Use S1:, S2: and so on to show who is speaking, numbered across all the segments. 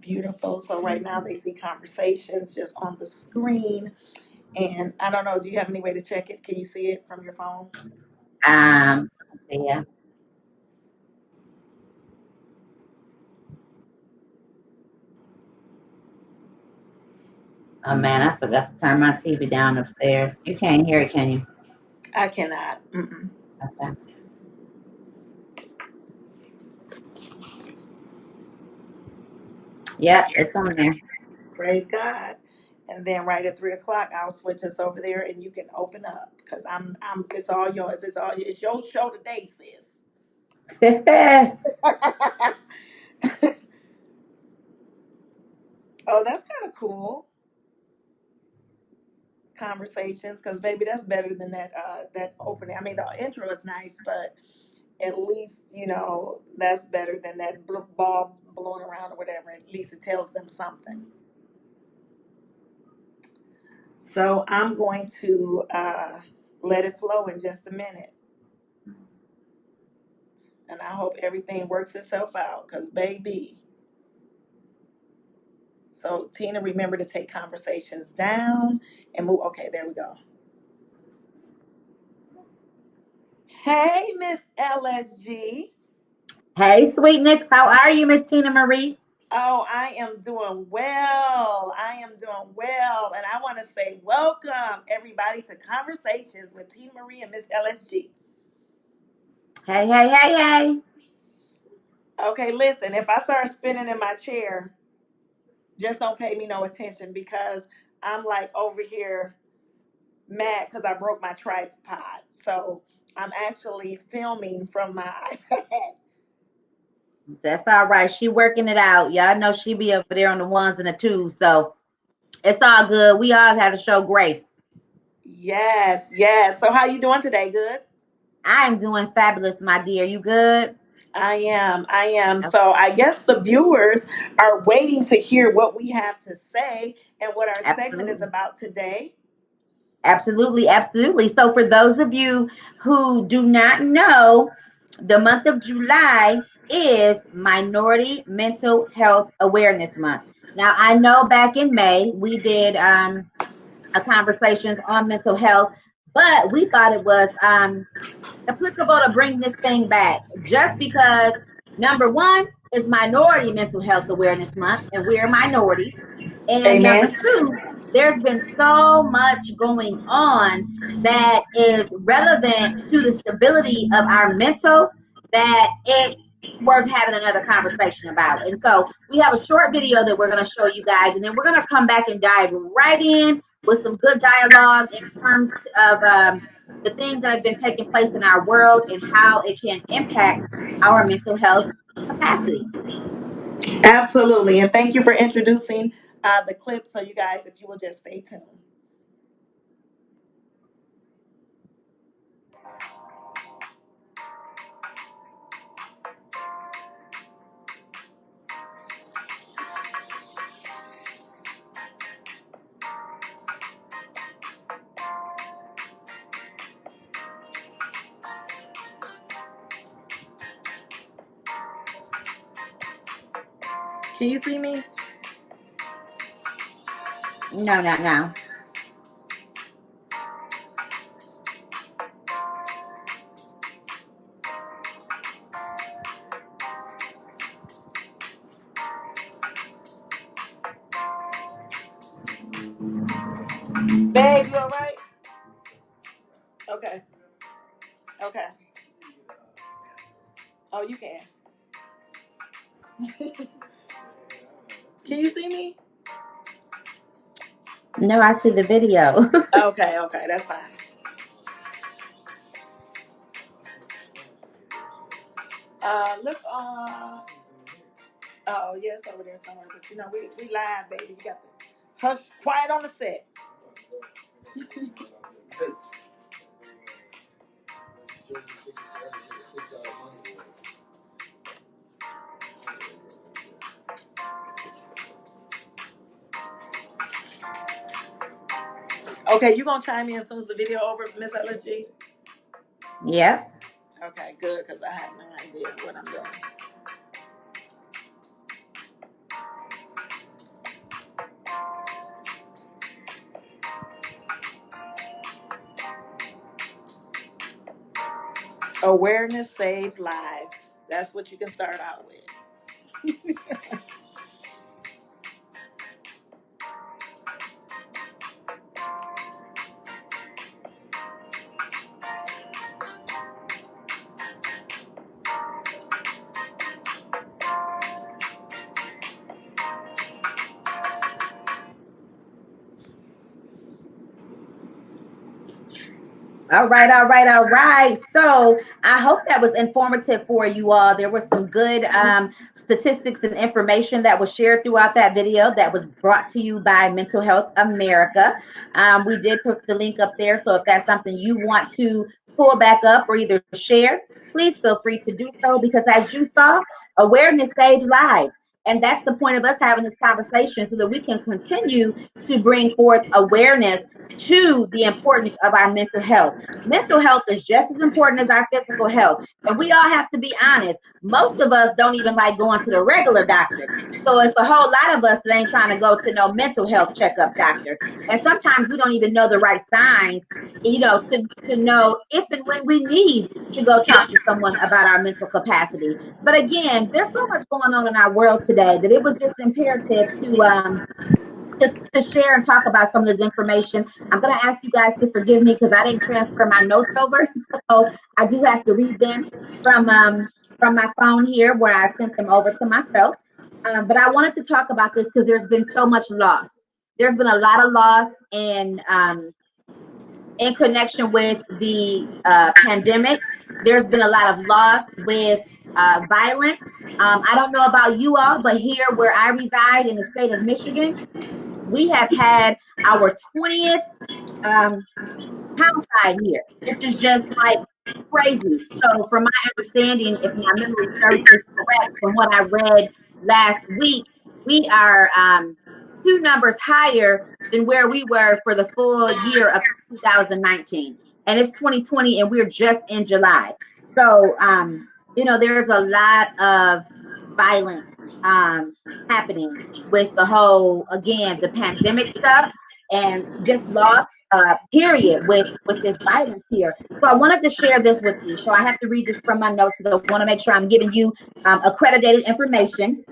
S1: Beautiful. So right now they see conversations just on the screen. And I don't know, do you have any way to check it? Can you see it from your phone?
S2: Yeah. Oh man, I forgot to turn my TV down upstairs. You can't hear it, can you?
S1: I cannot. Mm-mm.
S2: Okay. Yep, it's on there.
S1: Praise God. And then right at 3 o'clock, I'll switch us over there and you can open up because it's all yours. It's your show today, sis. Oh, that's kind of cool. Conversations, because baby, that's better than that opening. I mean, the intro is nice, but at least that's better than that ball blowing around or whatever. At least it tells them something. So I'm going to let it flow in just a minute, and I hope everything works itself out. Cause baby, so Tina, remember to take conversations down and move. Okay, there we go. Hey, Miss LSG.
S2: Hey, sweetness. How are you, Miss Tina Marie?
S1: Oh, I am doing well. I am doing well. And I want to say welcome everybody to Conversations with Tina Marie and Miss LSG.
S2: Hey, hey, hey, hey.
S1: Okay, listen, if I start spinning in my chair, just don't pay me no attention because I'm like over here mad because I broke my tripod. So I'm actually filming from my iPad.
S2: That's all right. She working it out. Y'all know she be over there on the ones and the twos. So it's all good. We all have to show grace.
S1: Yes, yes. So how you doing today? Good?
S2: I am doing fabulous, my dear. You good?
S1: I am. I am. So I guess the viewers are waiting to hear what we have to say and what our segment is
S2: Absolutely.
S1: about today.
S2: Absolutely, absolutely. So, for those of you who do not know, the month of July is Minority Mental Health Awareness Month. Now, I know back in May we did a conversations on mental health, but we thought it was applicable to bring this thing back just because number one is Minority Mental Health Awareness Month, and we're minorities. And number
S1: Amen.
S2: two, there's been so much going on that is relevant to the stability of our mental that it's worth having another conversation about. And so we have a short video that we're going to show you guys, and then we're going to come back and dive right in with some good dialogue in terms of the things that have been taking place in our world and how it can impact our mental health capacity.
S1: Absolutely. And thank you for introducing the clip. So, you guys, if you will just stay tuned. Can you see me?
S2: No, not now.
S1: Babe, you all right? Okay. Okay. Oh, you can. Can you see me?
S2: No, I see the video.
S1: Okay, okay. That's fine. Look oh, yes, over there somewhere. But we live, baby. We got the hush quiet on the set. Okay, you gonna chime in as soon as the video over, Miss LSG?
S2: Yep.
S1: Okay, good, because I have no idea what I'm doing. Awareness saves lives. That's what you can start out with.
S2: All right, all right, all right. So I hope that was informative for you all. There was some good statistics and information that was shared throughout that video that was brought to you by Mental Health America. We did put the link up there. So if that's something you want to pull back up or either share, please feel free to do so because as you saw, awareness saves lives. And that's the point of us having this conversation so that we can continue to bring forth awareness to the importance of our mental health. Mental health is just as important as our physical health. And we all have to be honest. Most of us don't even like going to the regular doctor. So it's a whole lot of us that ain't trying to go to no mental health checkup doctor. And sometimes we don't even know the right signs, to know if and when we need to go talk to someone about our mental capacity. But again, there's so much going on in our world today that it was just imperative to share and talk about some of this information. I'm going to ask you guys to forgive me because I didn't transfer my notes over, so I do have to read them from my phone here where I sent them over to myself. But I wanted to talk about this because there's been so much loss. There's been a lot of loss in connection with the pandemic. There's been a lot of loss with violence. I don't know about you all, but here where I reside in the state of Michigan, we have had our 20th homicide here, which is just like crazy. So, from my understanding, if my memory serves me correct, from what I read last week, we are two numbers higher than where we were for the full year of 2019. And it's 2020, and we're just in July. So, there's a lot of violence happening with the whole, again, the pandemic stuff and just loss period with this violence here. So I wanted to share this with you. So I have to read this from my notes because I want to make sure I'm giving you accredited information.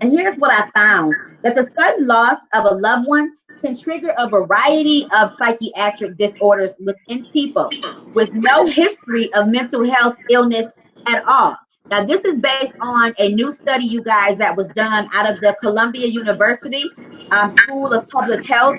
S2: And here's what I found, that the sudden loss of a loved one can trigger a variety of psychiatric disorders within people with no history of mental health illness at all. Now, this is based on a new study, you guys, that was done out of the Columbia University School of Public Health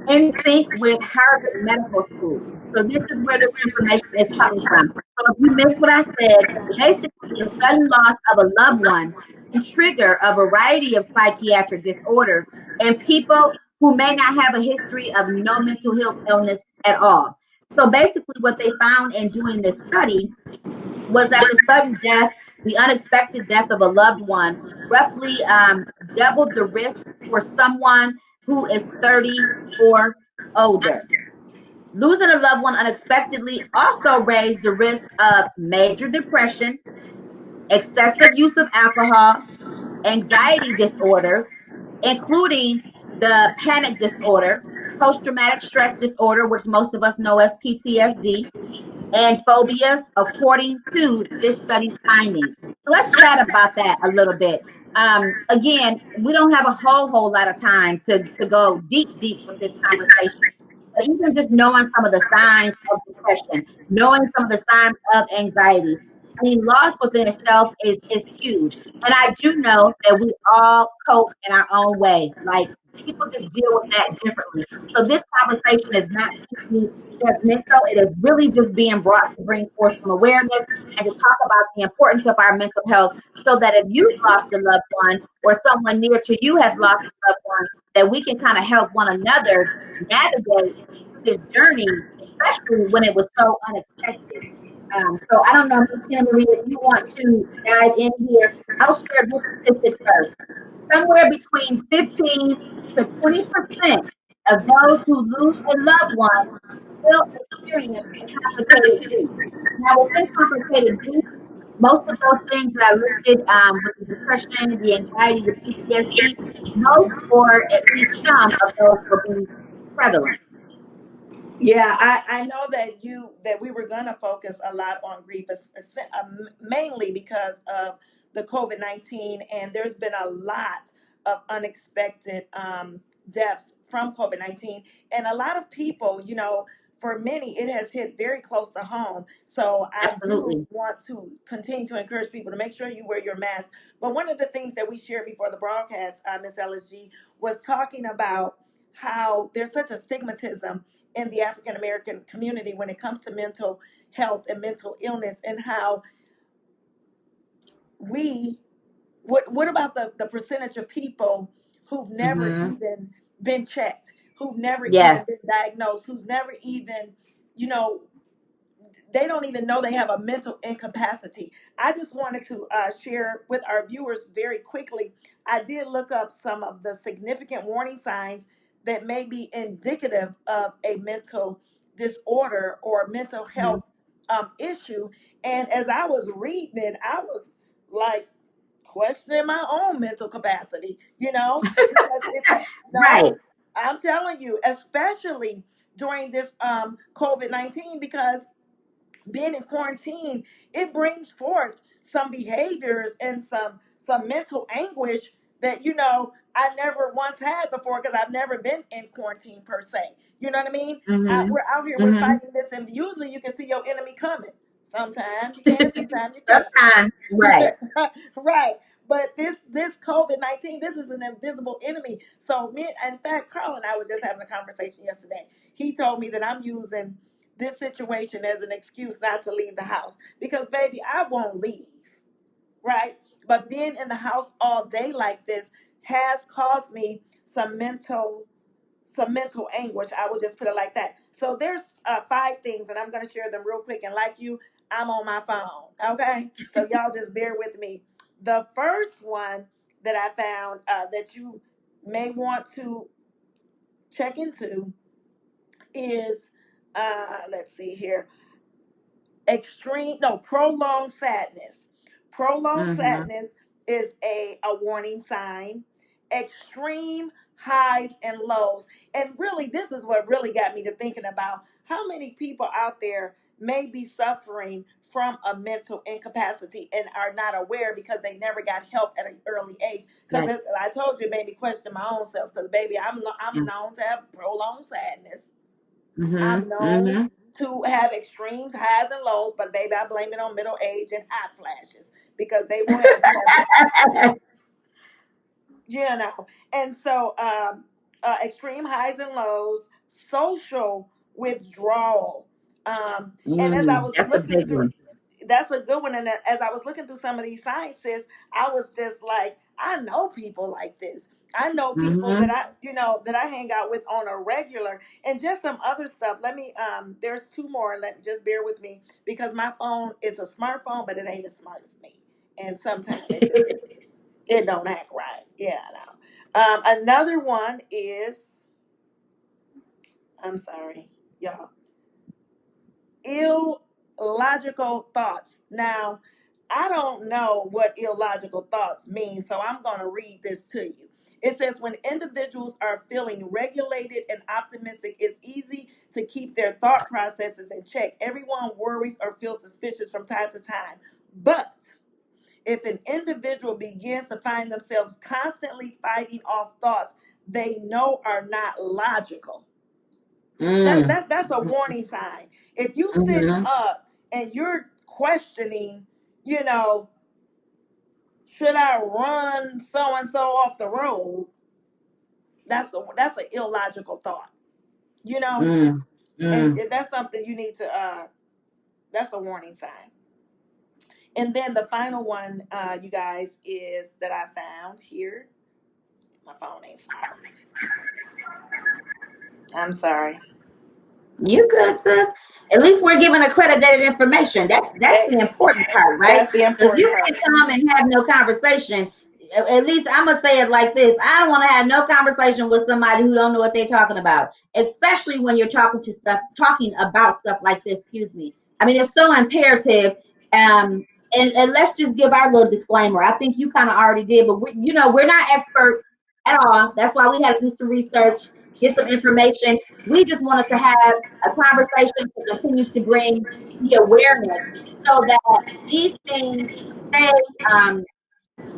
S2: in sync with Harvard Medical School. So this is where this information is coming from. So if you missed what I said, basically the sudden loss of a loved one can trigger a variety of psychiatric disorders in people who may not have a history of no mental health illness at all. So basically what they found in doing this study was that the sudden death, the unexpected death of a loved one, roughly doubled the risk for someone who is 30 or older. Losing a loved one unexpectedly also raised the risk of major depression, excessive use of alcohol, anxiety disorders, including the panic disorder, post-traumatic stress disorder, which most of us know as PTSD, and phobias, according to this study's findings. So let's chat about that a little bit. Again, we don't have a whole lot of time to go deep with this conversation. But even just knowing some of the signs of depression, knowing some of the signs of anxiety, I mean, loss within itself is huge. And I do know that we all cope in our own way. Like people just deal with that differently. So this conversation is not to be judgmental. It is really just being brought to bring forth some awareness and to talk about the importance of our mental health so that if you've lost a loved one or someone near to you has lost a loved one, that we can kind of help one another navigate this journey, especially when it was so unexpected. So I don't know, Ms. Tina Marie, if you want to dive in here. I'll share this statistic first. Somewhere between 15 to 20% of those who lose a loved one will experience a complicated grief. Now, within complicated grief, most of those things that I listed with the depression, the anxiety, the PTSD, most or at least some of those will be prevalent.
S1: Yeah, I know that we were gonna focus a lot on grief, mainly because of the COVID-19, and there's been a lot of unexpected deaths from COVID-19, and a lot of people, for many, it has hit very close to home. So I do
S2: Absolutely.
S1: want to continue to encourage people to make sure you wear your mask. But one of the things that we shared before the broadcast, Miss LSG, was talking about how there's such a stigmatism in the African American community when it comes to mental health and mental illness, and how we what about the percentage of people who've never
S2: Hmm.
S1: even been checked, who've never even
S2: Yes.
S1: been diagnosed, who's never even, you know, they don't even know they have a mental incapacity. I just wanted to share with our viewers very quickly. I did look up some of the significant warning signs that may be indicative of a mental disorder or mental
S2: Mhm.
S1: health issue. And as I was reading it, I was like questioning my own mental capacity, because it's
S2: Right.
S1: no, I'm telling you, especially during this COVID-19, because being in quarantine, it brings forth some behaviors and some mental anguish that I never once had before, because I've never been in quarantine per se. You know what I mean?
S2: Hmm.
S1: We're out here, we're
S2: Hmm.
S1: fighting this, and usually you can see your enemy coming. Sometimes you can, sometimes you
S2: Sometimes. Right.
S1: can't. Right. But this COVID-19, this is an invisible enemy. So me, in fact, Carl and I was just having a conversation yesterday. He told me that I'm using this situation as an excuse not to leave the house, because baby, I won't leave, right? But being in the house all day like this has caused me some mental anguish. I will just put it like that. So there's five things, and I'm going to share them real quick. And like you, I'm on my phone. Okay, so y'all just bear with me. The first one that I found that you may want to check into is, let's see here, prolonged sadness. Prolonged
S2: Hmm.
S1: sadness is a warning sign. Extreme highs and lows. And really, this is what really got me to thinking about how many people out there may be suffering from a mental incapacity and are not aware because they never got help at an early age. Because
S2: Right.
S1: as I told you, it made me question my own self. Because baby, I'm known to have prolonged sadness.
S2: Hmm.
S1: I'm known
S2: Hmm.
S1: to have extremes, highs and lows, but baby, I blame it on middle age and hot flashes, because they will have you having, you know. And so, extreme highs and lows, social withdrawal. And as I was
S2: That's a
S1: looking
S2: big
S1: through,
S2: one.
S1: that's a good one. And as I was looking through some of these sciences, I was just like, I know people like this. I know people that
S2: Hmm.
S1: I hang out with on a regular, and just some other stuff. Let me there's two more. Let me just bear with me, because my phone is a smartphone, but it ain't as smart as me. And sometimes it don't act right. Yeah, I know. Another one is, I'm sorry, y'all, illogical thoughts. Now, I don't know what illogical thoughts mean, so I'm going to read this to you. It says, when individuals are feeling regulated and optimistic, it's easy to keep their thought processes in check. Everyone worries or feels suspicious from time to time. But if an individual begins to find themselves constantly fighting off thoughts they know are not logical,
S2: Mm.
S1: that's a warning sign. If you sitting
S2: Hmm.
S1: up and you're questioning, you know, should I run so and so off the road? That's an illogical thought, you know,
S2: Mm.
S1: and
S2: Mm.
S1: that's something you need to. That's a warning sign. And then the final one, you guys, is that I found here. My phone ain't smart. I'm sorry.
S2: You good, sis. At least we're giving accredited information. That's the
S1: Eh,
S2: important part, right?
S1: That's the
S2: Because
S1: important
S2: you can
S1: part.
S2: come and have no conversation. At least I'm gonna say it like this: I don't want to have no conversation with somebody who don't know what they're talking about, especially when you're talking about stuff like this. Excuse me. I mean, it's so imperative. And let's just give our little disclaimer. I think you kind of already did, but we're not experts at all. That's why we had to do some research. get some information. We just wanted to have a conversation to continue to bring the awareness so that these things stay um,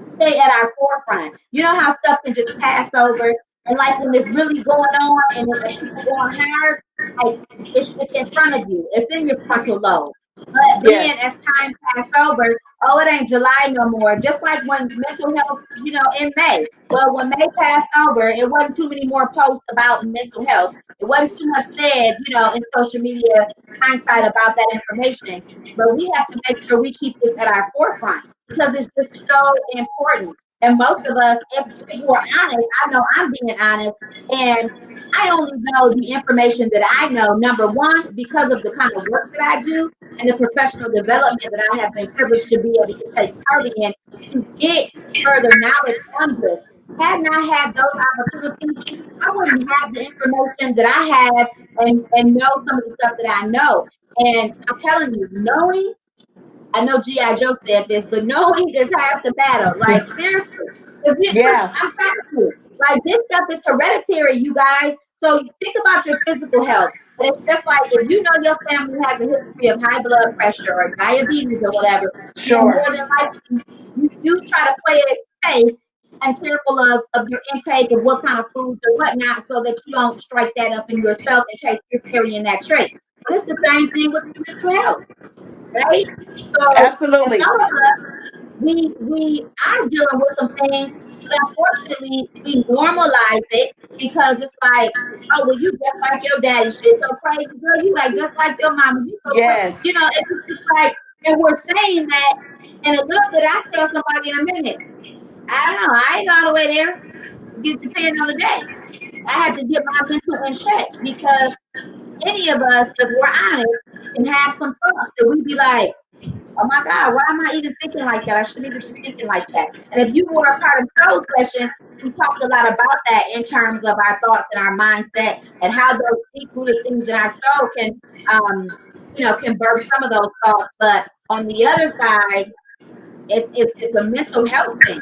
S2: stay at our forefront. You know how stuff can just pass over, and like when it's really going on and people going hard, like it's in front of you. It's in your frontal lobe. But then
S1: Yes.
S2: as time passed over, oh, it ain't July no more. Just like when mental health, in May. Well, when May passed over, it wasn't too many more posts about mental health. It wasn't too much said, in social media hindsight about that information. But we have to make sure we keep this at our forefront because it's just so important. And most of us, if we're honest, I know I'm being honest, and I only know the information that I know, number one, because of the kind of work that I do and the professional development that I have been privileged to be able to take part in to get further knowledge on this. Had not had those opportunities, I wouldn't have the information that I have and know some of the stuff that I know. And I'm telling you, knowing I know G.I. Joe said this, but knowing is half the battle. Like, seriously. Because
S1: Yeah.
S2: I'm telling you, like, this stuff is hereditary, you guys. So think about your physical health. And it's just like if you know your family has a history of high blood pressure or diabetes or whatever, then more
S1: Sure.
S2: than likely you try to play it safe and careful of your intake of what kind of foods or whatnot so that you don't strike that up in yourself in case you're carrying that trait. But it's the same thing with mental health, right? So, and
S1: Absolutely.
S2: some of us, we are dealing with some things, but unfortunately, we normalize it because it's like, oh, well, you just like your daddy. Shit so crazy, girl. You like just like your mama. You so crazy.
S1: Yes.
S2: It's just like, and we're saying that, and a little bit. I tell somebody in a minute. I don't know. I ain't all the way there. It depends on the day. I had to get my mental in check because any of us, if we're honest, can have some thoughts that we be like, oh my God, why am I even thinking like that? I shouldn't even be thinking like that. And if you were a part of soul sessions, we talked a lot about that in terms of our thoughts and our mindset and how those deep rooted things in our soul um, can birth some of those thoughts. But on the other side, it's a mental health thing.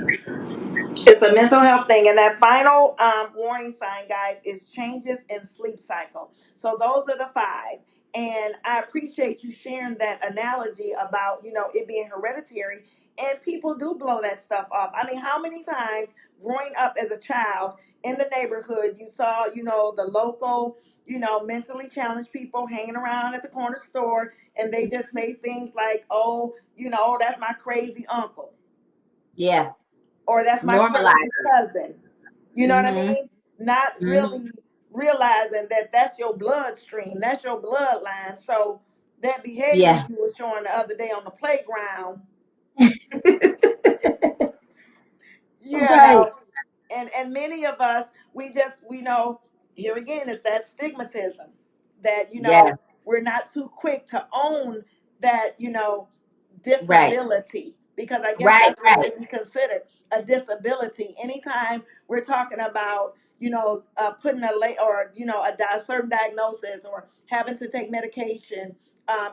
S1: It's a mental health thing. And that final warning sign, guys, is changes in sleep cycle. So those are the five. And I appreciate you sharing that analogy about, it being hereditary. And people do blow that stuff off. I mean, how many times growing up as a child in the neighborhood, you saw, the local, mentally challenged people hanging around at the corner store, and they just say things like, oh, that's my crazy uncle,
S2: Yeah,
S1: or that's my crazy
S2: normalize.
S1: cousin. You know what I
S2: Mm-hmm.
S1: mean? Not
S2: Mm-hmm.
S1: really realizing that that's your bloodstream, that's your bloodline. So that behavior
S2: Yeah.
S1: you were showing the other day on the playground, you
S2: Right.
S1: know, and many of us, we know, here again it's that stigmatism that
S2: Yeah.
S1: we're not too quick to own that
S2: Right.
S1: disability, because I guess
S2: Right.
S1: that's what
S2: Right.
S1: would be considered a disability anytime we're talking about putting a or a certain diagnosis or having to take medication,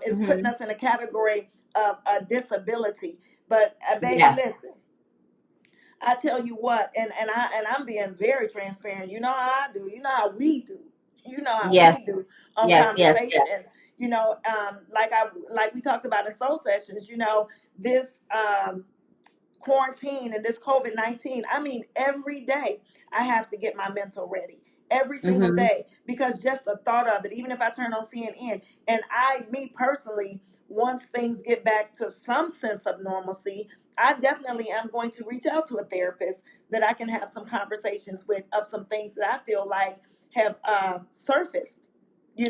S1: is putting
S2: Mm-hmm.
S1: us in a category of a disability. But baby,
S2: Yeah.
S1: listen, I tell you what, and I'm being very transparent. You know how I do. You know how we do. You know how
S2: Yes.
S1: we do on
S2: Yes. Yes. Yes.
S1: conversations. Like we talked about in soul sessions. This quarantine and this COVID-19. I mean, every day I have to get my mental ready. Every single
S2: Mm-hmm.
S1: day, because just the thought of it, even if I turn on CNN, and me personally, once things get back to some sense of normalcy, I definitely am going to reach out to a therapist that I can have some conversations with of some things that I feel like have surfaced,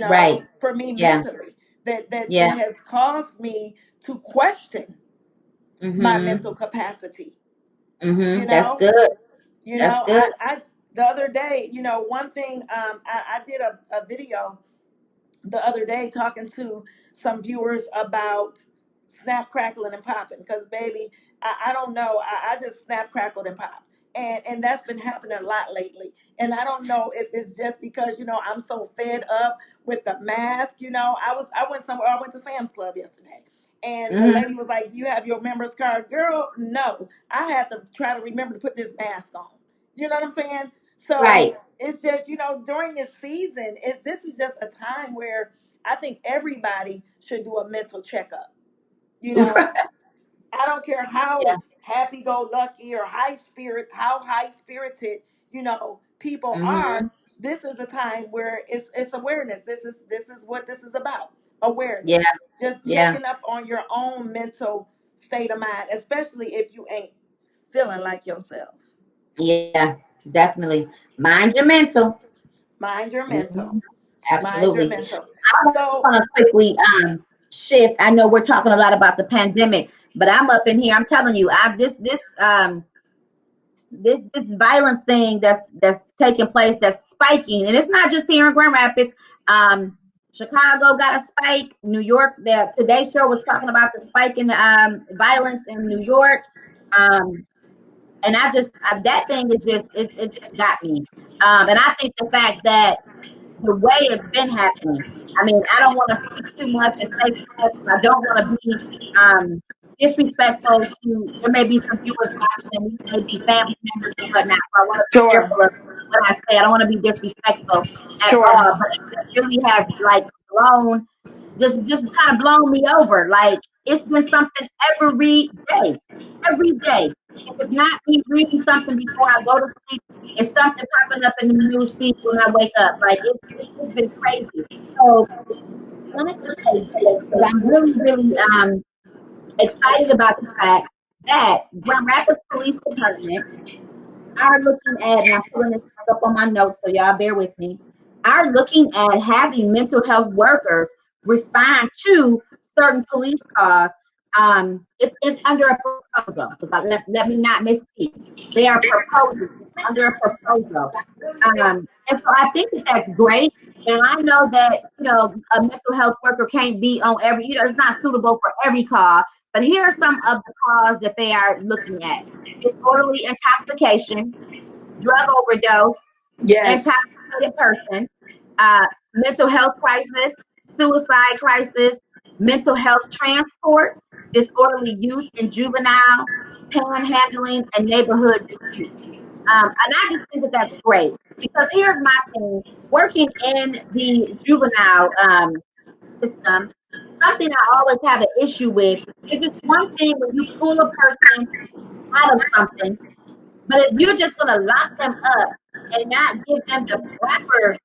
S2: Right.
S1: for me
S2: Yeah.
S1: mentally, that
S2: Yeah.
S1: has caused me to question my
S2: Mm-hmm.
S1: mental capacity. You
S2: Mm-hmm. That's
S1: know,
S2: good.
S1: you
S2: That's
S1: know,
S2: good.
S1: I the other day, one thing, I did a video the other day talking to some viewers about snap, crackling, and popping. Because baby, I don't know, I just snap, crackled, and popped. And that's been happening a lot lately. And I don't know if it's just because I'm so fed up with the mask. I went somewhere. I went to Sam's Club yesterday, and the
S2: Mm-hmm.
S1: lady was like, "Do you have your members card?" Girl, no. I had to try to remember to put this mask on. You know what I'm saying? So
S2: Right.
S1: It's just, during this season, this is just a time where I think everybody should do a mental checkup. You know, I don't care
S2: Yeah.
S1: how happy go lucky or how high spirited, people
S2: Mm-hmm.
S1: are. This is a time where it's awareness. This is what this is about.
S2: Yeah.
S1: Awareness. Just
S2: Yeah.
S1: checking up on your own mental state of mind, especially if you ain't feeling like yourself.
S2: Yeah. Definitely. Mind your mental.
S1: Mind your mental.
S2: Mhm.
S1: Mind your
S2: Absolutely.
S1: mental.
S2: I
S1: So,
S2: want to quickly shift. I know we're talking a lot about the pandemic, but I'm up in here. I'm telling you, I this violence thing that's taking place, that's spiking, and it's not just here in Grand Rapids. Um, Chicago got a spike. New York, the Today Show was talking about the spike in violence in New York. Um, and that thing is just it just got me. And I think the fact that the way it's been happening. I mean, I don't want to speak too much and say too much. I don't want to be um, disrespectful to. There may be some viewers watching, and these may be family members and whatnot. So I want to be
S1: sure,
S2: careful of what I say. I don't want to be disrespectful at
S1: sure,
S2: all. But it really has like blown, just kind of blown me over. Like it's been something every day, every day. If it's not me reading something before I go to sleep, it's something popping up in the news feed when I wake up. Like it's been crazy. So I wanted to say this because I'm really excited about the fact that Grand Rapids Police Department are looking at, and I'm pulling this back up on my notes, so y'all bear with me, are looking at having mental health workers respond to certain police calls. It's under a proposal, because let me not misspeak. They are proposing, it's under a proposal. And so I think that that's great. And I know that, a mental health worker can't be on every, it's not suitable for every call. But here are some of the calls that they are looking at: disorderly intoxication, drug overdose,
S1: yes,
S2: intoxicated person, uh, mental health crisis, suicide crisis, mental health transport, disorderly youth and juvenile, panhandling, and neighborhood disputes. And I just think that that's great, because here's my thing: working in the juvenile system, something I always have an issue with is it's one thing when you pull a person out of something, but if you're just going to lock them up and not give them the proper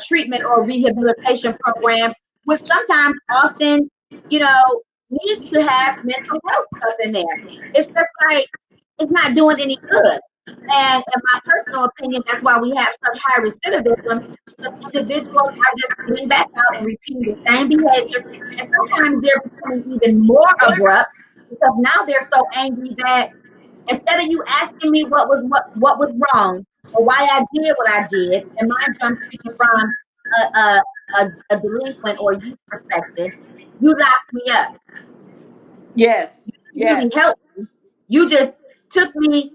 S2: treatment or rehabilitation programs, which sometimes often, you know, needs to have mental health stuff in there, it's just like it's not doing any good. And in my personal opinion, that's why we have such high recidivism, because individuals are just getting back out and repeating the same behaviors. And sometimes they're becoming even more abrupt, because now they're so angry that instead of you asking me what was wrong or why I did what I did, and mind you, I'm speaking from a delinquent or youth perspective, you locked me up.
S1: yes,
S2: You didn't really
S1: yes,
S2: help me. You just put me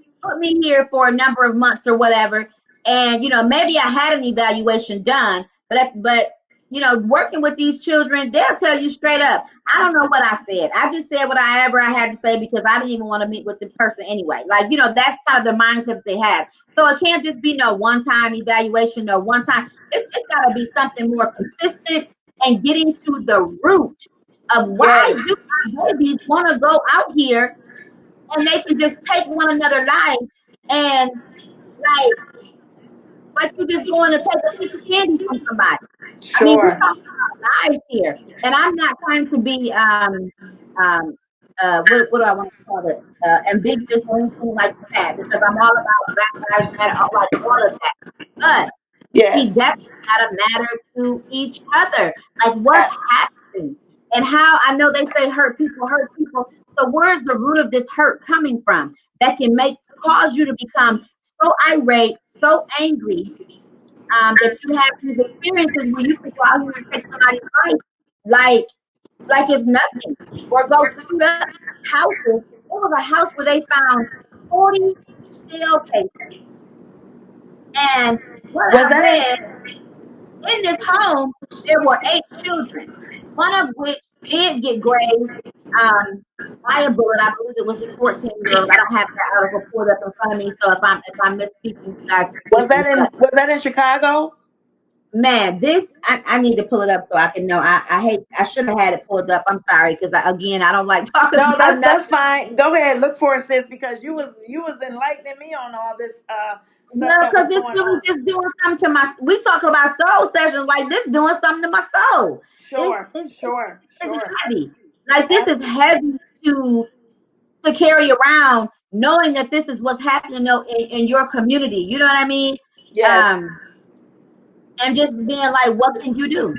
S2: here for a number of months or whatever, and maybe I had an evaluation done, but working with these children, they'll tell you straight up, I don't know what I said. I just said whatever I had to say, because I didn't even want to meet with the person anyway. Like, that's kind of the mindset that they have. So it can't just be no one time evaluation, no one time. It's got to be something more consistent, and getting to the root of why
S1: yes.
S2: do our babies want to go out here and they can just take one another lives, and like you just going to take a piece of candy from somebody. I mean, we're
S1: Sure.
S2: talking about lives here, and I'm not trying to be um what do I want to call it, ambiguous or anything like that, because I'm all about Black Lives Matter, like all of that. But we
S1: Yes.
S2: definitely gotta matter to each other. Like, what's
S1: Uh,
S2: happening, and how I know they say hurt people hurt people. So where's the root of this hurt coming from, that can cause you to become so irate, so angry, that you have these experiences where you can go out here and take somebody's life, like it's nothing, or go shoot up houses. There was a house where they found 40 shell cases, and what
S1: was
S2: I
S1: that
S2: read,
S1: in?
S2: in this home there were 8 children. one of which did get grazed by a bullet. I believe it was the 14-year-old. I don't have that article pulled up in front of me, so if I'm misspeaking, you guys forgive me. But
S1: Was that in Chicago?
S2: man, this I need to pull it up so I can know. I should have had it pulled up. I'm sorry because again I don't like talking
S1: No,
S2: about
S1: that's
S2: nothing.
S1: fine. Go ahead, look for it, sis, because you was enlightening me on all this stuff
S2: No,
S1: that was
S2: because it's
S1: going
S2: really
S1: on.
S2: just doing something to my. We talk about soul sessions like this doing something to my soul. It's
S1: Sure,
S2: it's, it's,
S1: sure,
S2: it's
S1: sure.
S2: heavy. Like this is
S1: Absolutely.
S2: heavy to to carry around, knowing that this is what's happening in your community. You know what I mean?
S1: Yes.
S2: Um, and just being like, what can you do?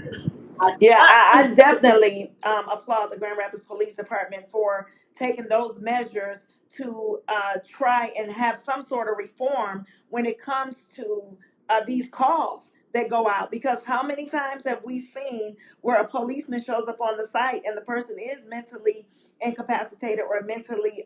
S2: Like,
S1: Yeah,
S2: what can
S1: I
S2: you do?
S1: definitely applaud the Grand Rapids Police Department for taking those measures to try and have some sort of reform when it comes to these calls that go out. Because how many times have we seen where a policeman shows up on the site and the person is mentally incapacitated or mentally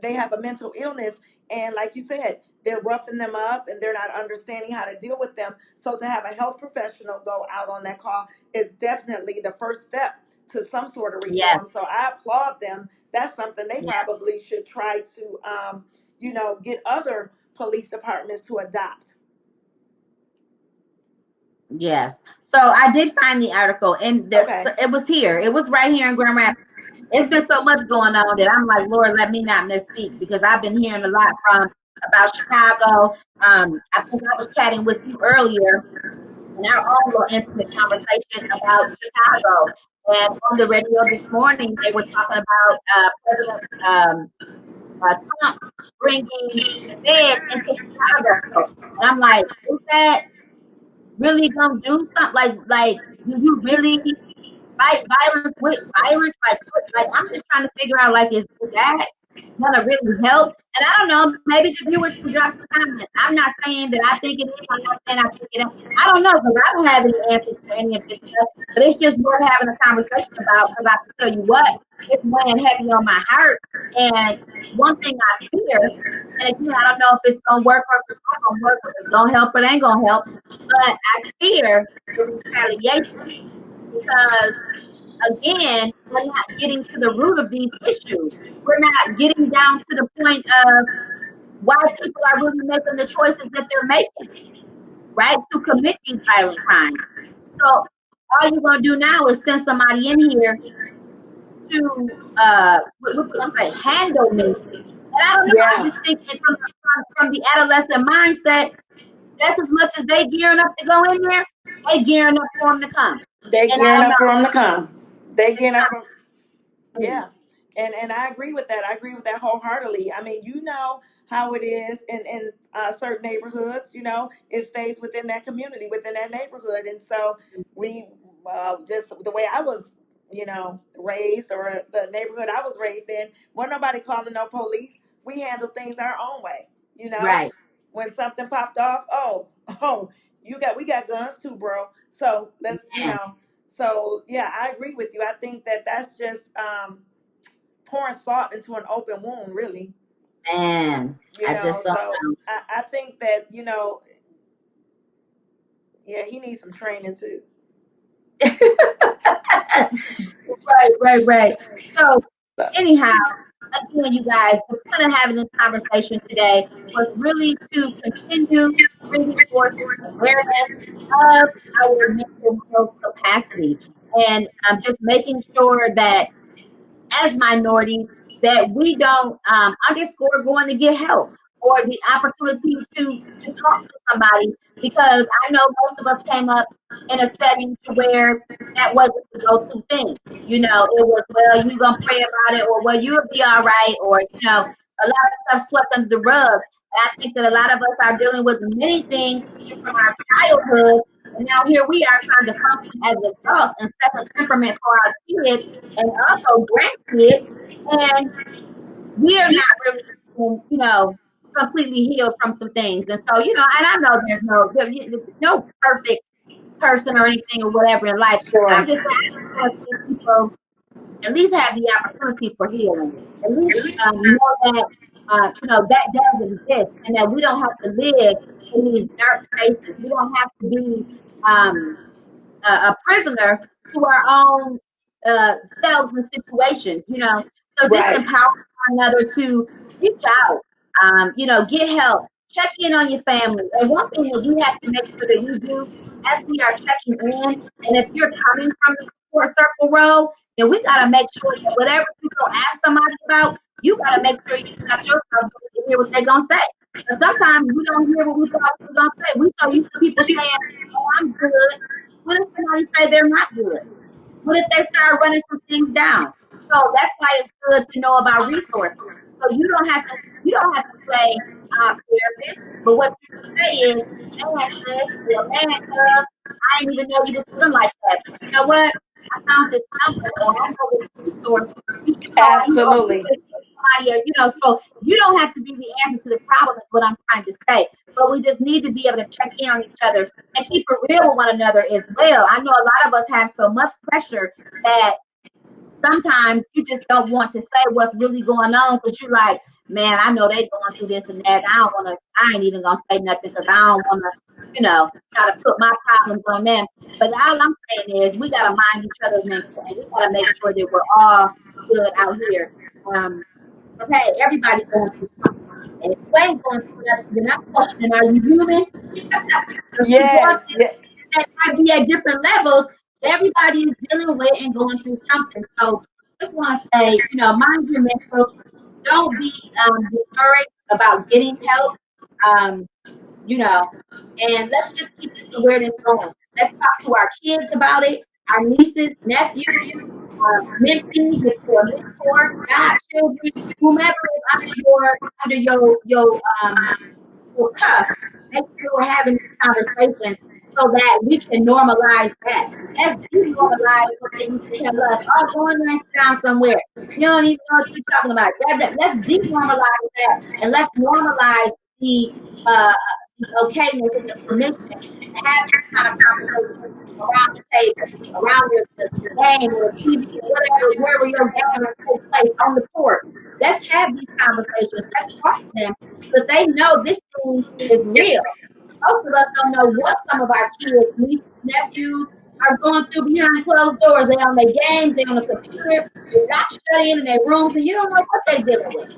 S1: they have a mental illness, and like you said, they're roughing them up and they're not understanding how to deal with them. So to have a health professional go out on that call is definitely the first step to some sort of
S2: Yes,
S1: reform. So I applaud them. That's something they
S2: yes,
S1: probably should try to get other police departments to adopt.
S2: yes. So I did find the article, and
S1: Okay.
S2: it was here. It was right here in Grand Rapids. It's been so much going on that I'm like, Lord, let me not misspeak because I've been hearing a lot from about Chicago. I think I was chatting with you earlier in our own little intimate conversation about Chicago. And on the radio this morning, they were talking about President Trump bringing the feds into Chicago. And I'm like, is that really gonna do something? Like, do you really fight violence with violence? Like I'm just trying to figure out, like, is that gonna really help? And I don't know, maybe the viewers can drop some comments. I'm not saying that I think it is. I'm not saying I think it is. I don't know because I don't have any answers for any of this stuff. But it's just worth having a conversation about because I can tell you what, it's weighing heavy on my heart. And one thing I fear, and again, I don't know if it's gonna work or if it's not gonna work, if it's gonna help or it ain't gonna help, but I fear the retaliation because again, we're not getting to the root of these issues. We're not getting down to the point of why people are really making the choices that they're making, right? To commit these violent crimes. So all you're gonna do now is send somebody in here to I'm like handle me. And I don't know, I
S1: Yeah.
S2: just think it comes from the adolescent mindset, that's as much as they gearing up to go in there, they gearing up for them to come.
S1: They
S2: And I
S1: gearing
S2: don't
S1: up
S2: know,
S1: for them to come. They
S2: it's
S1: gearing up for
S2: not,
S1: Yeah. And I agree with that. I agree with that wholeheartedly. I mean, you know how it is in certain neighborhoods. It stays within that community, within that neighborhood, and so we just the way I was, raised, or the neighborhood I was raised in, wasn't nobody calling no police. We handled things our own way. You know,
S2: right.
S1: when something popped off, oh, we got guns too, bro. So let's,
S2: Man,
S1: so yeah, I agree with you. I think that that's just pouring salt into an open wound, really.
S2: man, I just don't
S1: So
S2: know.
S1: I think that yeah, he needs some training too.
S2: Right. So
S1: So,
S2: anyhow, again, you guys, the point of having this conversation today was really to continue bringing forth awareness of our mental health capacity and just making sure that as minorities that we don't underscore going to get help or the opportunity to talk to somebody because I know most of us came up in a setting to where that wasn't the go-to thing. It was, well, you gonna pray about it, or well, you'll be all right, or a lot of stuff swept under the rug. And I think that a lot of us are dealing with many things from our childhood, and now here we are trying to function as adults and set the temperament for our kids and also grandkids, and we're not really, completely healed from some things. And so, and I know there's no perfect person or anything or whatever in life, but
S1: sure.
S2: I'm just saying, I just want to see people at least have the opportunity for healing. At least know that, that does exist and that we don't have to live in these dark spaces. We don't have to be a prisoner to our own selves and situations, you know. So just
S1: Right.
S2: empower one another to reach out, get help, check in on your family. And one thing that we have to make sure that we do as we are checking in, and if you're coming from the support circle role, then we got to make sure that whatever you go ask somebody about, you got to make sure you got yourself to hear what they're going to say. But sometimes we don't hear what we thought we were going to say. We so used to people saying, oh, I'm good. What if somebody say they're not good? What if they start running some things down? So that's why it's good to know about resources. So you don't have to say I'm therapist, but what you can say is, man, sis, or man, I didn't even know you was feeling like that. But you know what? I found this number, or I know this resource. You should call me, or you
S1: Absolutely.
S2: could get somebody, or so you don't have to be the answer to the problem. Is what I'm trying to say. But we just need to be able to check in on each other and keep it real with one another as well. I know a lot of us have so much pressure that sometimes you just don't want to say what's really going on because you're like, man, I know they going through this and that. I ain't even gonna say nothing because I don't wanna, try to put my problems on them. But all I'm saying is we gotta mind each other's mental and we gotta make sure that we're all good out here. Because hey, everybody's going through something. And if you ain't going through nothing, then I'm questioning, are you human? Because we going
S1: Yes.
S2: through
S1: Yes.
S2: that might be at different levels. Everybody is dealing with and going through something. So just want to say, mind your mental. Don't be discouraged about getting help. Um, you know, and let's just keep this awareness going. Let's talk to our kids about it, our nieces, nephews, mentees, if you're a mentor, godchildren, whomever is under your cuff, make sure we're having these conversations so that we can normalize that. Let's denormalize what they used to tell us. Oh, go in there and sit down somewhere. You don't even know what you're talking about. Let's denormalize that and let's normalize the uh, the okayness and the permission to have these kind of conversations around the table, around the game or the TV or whatever, wherever your gathering takes place on the court. Let's have these conversations. Let's talk to them but they know this thing is real. Most of us don't know what some of our kids, nieces, nephews are going through behind closed doors. They on their games, they on the computer, they got shut in their rooms, and you don't know what they're dealing with.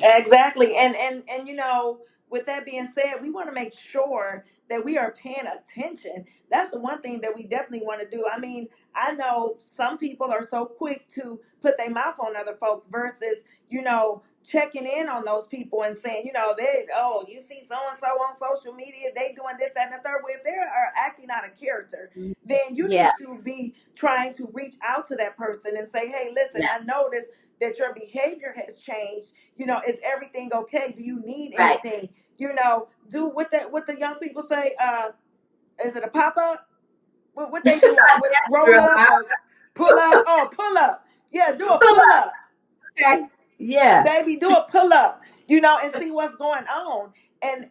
S1: Exactly. And with that being said, we want to make sure that we are paying attention. That's the one thing that we definitely want to do. I mean, I know some people are so quick to put their mouth on other folks versus, checking in on those people and saying, you see so and so on social media, they doing this, that, and the third. Well, if they are acting out of character, then you
S2: Yeah,
S1: need to be trying to reach out to that person and say, hey, listen,
S2: yeah,
S1: I noticed that your behavior has changed. Is everything okay? Do you need
S2: right.
S1: anything? Do what the young people say, is it a pop up? What they doing? With
S2: Yes,
S1: roll
S2: girl.
S1: up or pull up? Oh, pull up. Yeah, do a
S2: Pull
S1: pull
S2: up.
S1: up.
S2: Okay. Yeah,
S1: Baby, do a pull up, and see what's going on. And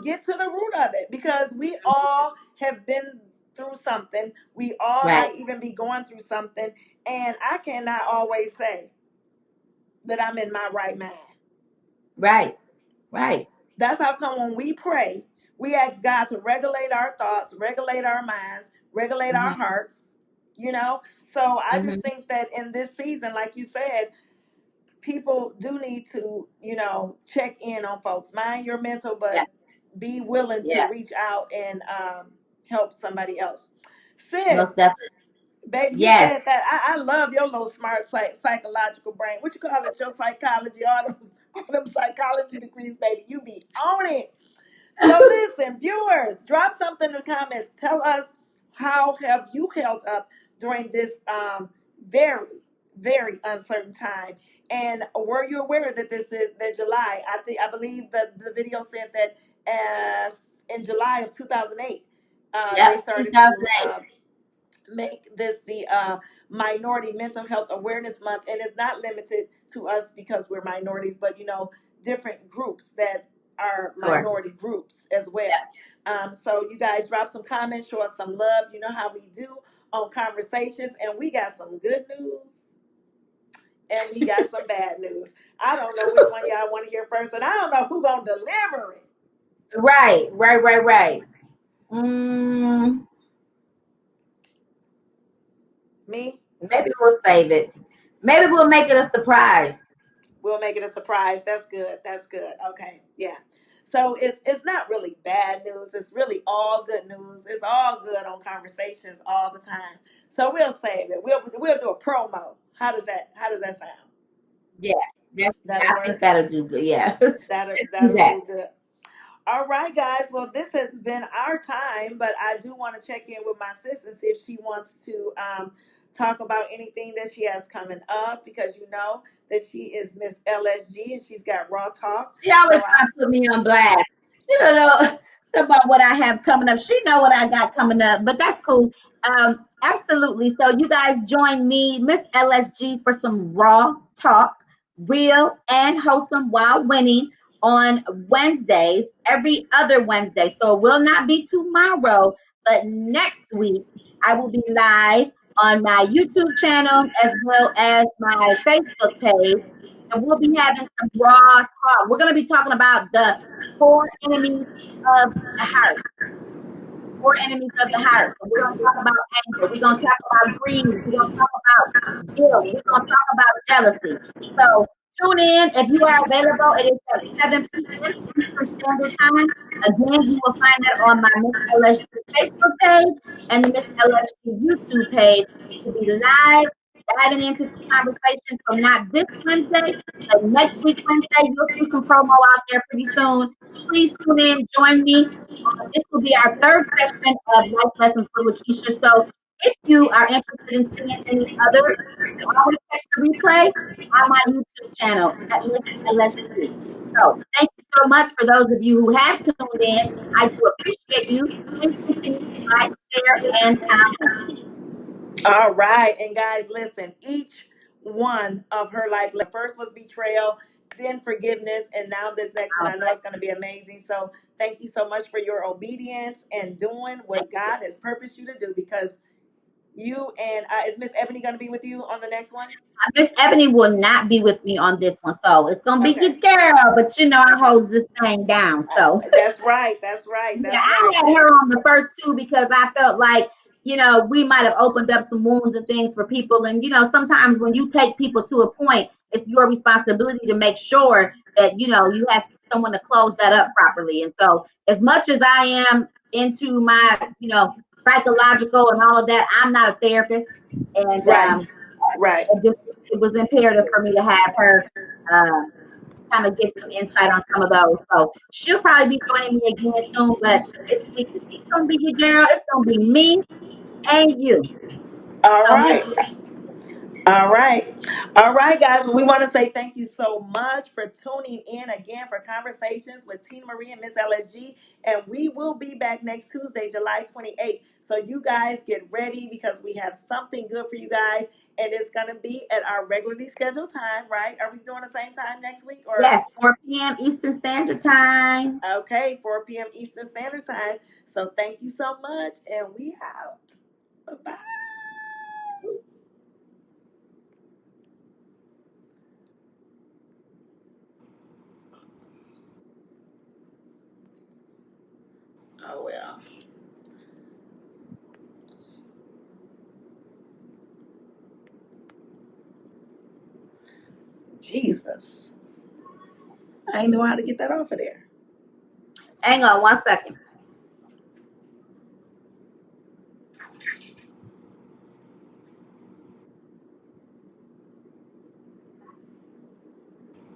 S1: get to the root of it because we all have been through something. We all
S2: right,
S1: might even be going through something. And I cannot always say that I'm in my right mind.
S2: right, right.
S1: That's how come when we pray, we ask God to regulate our thoughts, regulate our minds, regulate our
S2: Mm-hmm,
S1: hearts, you know? So I just
S2: mm-hmm.
S1: think that in this season, like you said, people do need to, check in on folks. Mind your mental,
S2: Yeah,
S1: but be willing to
S2: yeah.
S1: reach out and help somebody else. Sis,
S2: Most definitely.
S1: baby, you
S2: Yes.
S1: said that. I love your little smart psychological brain. What you call it? Your psychology, all them psychology degrees, baby. You be on it. So listen, viewers, drop something in the comments. Tell us how have you held up during this very, very uncertain time. And were you aware that this is the July? I believe that the video said that as in July of 2008,
S2: Yep.
S1: they started to
S2: 2008.
S1: make this the Minority Mental Health Awareness Month, and it's not limited to us because we're minorities, but different groups that are
S2: Sure.
S1: minority groups as
S2: Yep.
S1: well. So you guys drop some comments, show us some love. You know how we do on conversations, and we got some good news and we got some bad news. I don't know which one y'all want to hear first, and I don't know who gonna deliver it.
S2: Right, right, right, right. Mm,
S1: Me?
S2: Maybe we'll save it. Maybe we'll make it a surprise.
S1: We'll make it a surprise. That's good. That's good. Okay. Yeah. So it's not really bad news. It's really all good news. It's all good on conversations all the time. So we'll save it. We'll do a promo. How does that sound?
S2: Yeah,
S1: That'll
S2: I think
S1: work.
S2: that'll do good. Yeah, do
S1: That'll
S2: that.
S1: do good. All right, guys. Well, this has been our time, but I do want to check in with my sis and see if she wants to talk about anything that she has coming up because you know that she is Miss LSG and she's got Raw Talk.
S2: She always
S1: So
S2: trying to put me on blast. You know about what I have coming up. She know what I got coming up, but that's cool. Absolutely. So you guys join me, Miss LSG, for some raw talk, real and wholesome while winning on Wednesdays, every other Wednesday. So it will not be tomorrow, but next week I will be live on my YouTube channel as well as my Facebook page, and we'll be having some raw talk. We're going to be talking about the four enemies of the heart. Four enemies of the heart. So we're going to talk about anger. We're going to talk about greed. We're going to talk about guilt. We're going to talk about jealousy. So tune in if you are available. It is at 7 p.m. Eastern Standard Time. Again, you will find that on my Miss LSG Facebook page and the Miss LSG YouTube page. To be live, diving into some conversations from not this Wednesday, but next week Wednesday. You'll see some promo out there pretty soon. Please tune in, join me. This will be our third session of Life Lessons with Lakeisha. So if you are interested in seeing any other, you can always catch the replay on my YouTube channel at Miss LSG. So thank you so much for those of you who have tuned in. I do appreciate you. Please continue to like, share, and comment.
S1: all right, and guys, listen. Each one of her life. First was betrayal, then forgiveness, and now this next one.
S2: Oh,
S1: I know it's going to be amazing. So thank you so much for your obedience and doing
S2: thank
S1: what
S2: you.
S1: God has purposed you to do because you and is Miss Ebony going to be with you on the next one?
S2: Miss Ebony will not be with me on this one, so it's gonna be your
S1: Okay.
S2: girl. But you know, I
S1: Okay.
S2: hold this thing down. So
S1: That's right. That's right.
S2: yeah,
S1: That's
S2: I
S1: right.
S2: had her on the first two because I felt like, we might have opened up some wounds and things for people. And, sometimes when you take people to a point, it's your responsibility to make sure that, you have someone to close that up properly. And so, as much as I am into my, psychological and all of that, I'm not a therapist. And
S1: Right. Right.
S2: it was imperative for me to have her. Uh, Kind of give some insight on some of those. So she'll probably be joining me again soon. But this week it's gonna be your girl. It's gonna be me and you.
S1: All
S2: So make
S1: right. All right. All right, guys. Well, we want to say thank you so much for tuning in again for Conversations with Tina Marie and Miss LSG. And we will be back next Tuesday, July 28th. So you guys get ready because we have something good for you guys. And it's going to be at our regularly scheduled time, right? Are we doing the same time next week? Or,
S2: yes, 4 p.m. Eastern Standard Time.
S1: okay, 4 p.m. Eastern Standard Time. So thank you so much. And we out. Bye bye. Oh, well. Jesus. I didn't know how to get that off of there.
S2: Hang on 1 second.